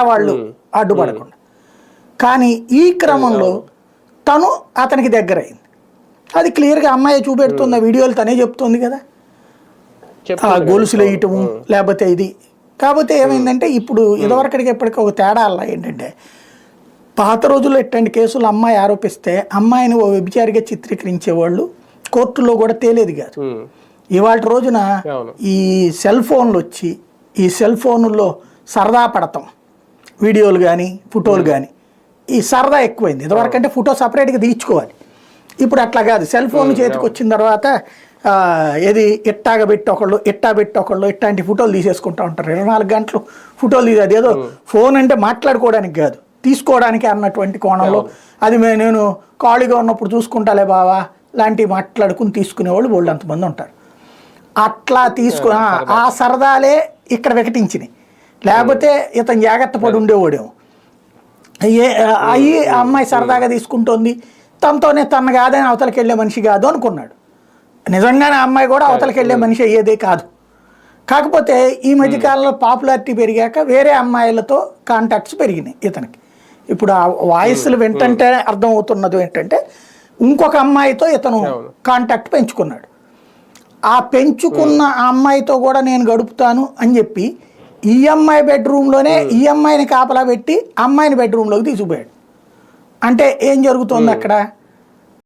వాళ్ళు అడ్డుపడకుండా. కానీ ఈ క్రమంలో తను అతనికి దగ్గర అయింది. అది క్లియర్గా అమ్మాయి చూపెడుతున్న వీడియోలు తనే చెప్తుంది కదా, గొలుసులు వేయటము లేకపోతే ఇది. కాకపోతే ఏమైందంటే ఇప్పుడు ఇదివరకటికి ఎప్పటికీ ఒక తేడా అలా ఏంటంటే, పాత రోజుల్లో ఇట్లాంటి కేసులు అమ్మాయి ఆరోపిస్తే అమ్మాయిని ఓ వ్యభిచారిగా చిత్రీకరించేవాళ్ళు, కోర్టులో కూడా తేలేది కాదు. ఇవాళ రోజున ఈ సెల్ ఫోన్లు వచ్చి ఈ సెల్ ఫోన్లో సరదా పడతాం, వీడియోలు కానీ ఫోటోలు కానీ, ఈ సరదా ఎక్కువైంది. ఇదివరకంటే ఫోటో సపరేట్గా తీయించుకోవాలి, ఇప్పుడు అట్లా కాదు. సెల్ ఫోన్ చేతికి వచ్చిన తర్వాత ఏది ఇట్టాగా పెట్టి ఒకళ్ళు ఇట్లాంటి ఫోటోలు తీసేసుకుంటూ ఉంటారు. 24 గంటలు ఫోటోలు తీసి, అదేదో ఫోన్ అంటే మాట్లాడుకోవడానికి కాదు, తీసుకోవడానికి అన్నటువంటి కోణంలో, అది నేను ఖాళీగా ఉన్నప్పుడు చూసుకుంటాలే బావా లాంటివి మాట్లాడుకుని తీసుకునేవాళ్ళు వాళ్ళు అంతమంది ఉంటారు. అట్లా ఆ సరదాలే ఇక్కడ వికటించినాయి. లేకపోతే ఇతను జాగ్రత్త పడి ఉండేవాడేమో, అయ్యి ఆ అమ్మాయి సరదాగా తీసుకుంటోంది, తనతోనే తన కాదని అవతలకి వెళ్ళే మనిషి కాదు అనుకున్నాడు. నిజంగానే ఆ అమ్మాయి కూడా అవతలకి వెళ్ళే మనిషి అయ్యేదే కాదు. కాకపోతే ఈ మధ్యకాలంలో పాపులారిటీ పెరిగాక వేరే అమ్మాయిలతో కాంటాక్ట్స్ పెరిగినాయి ఇతనికి. ఇప్పుడు ఆ వాయిస్లు వింటంటే అర్థమవుతున్నది ఏంటంటే, ఇంకొక అమ్మాయితో ఇతను కాంటాక్ట్ పెంచుకున్నాడు. ఆ పెంచుకున్న ఆ అమ్మాయితో కూడా నేను గడుపుతాను అని చెప్పి ఈ అమ్మాయి బెడ్రూమ్లోనే ఈ అమ్మాయిని కాపలా పెట్టి అమ్మాయిని బెడ్రూమ్లోకి తీసుకుపోయాడు. అంటే ఏం జరుగుతుంది అక్కడ?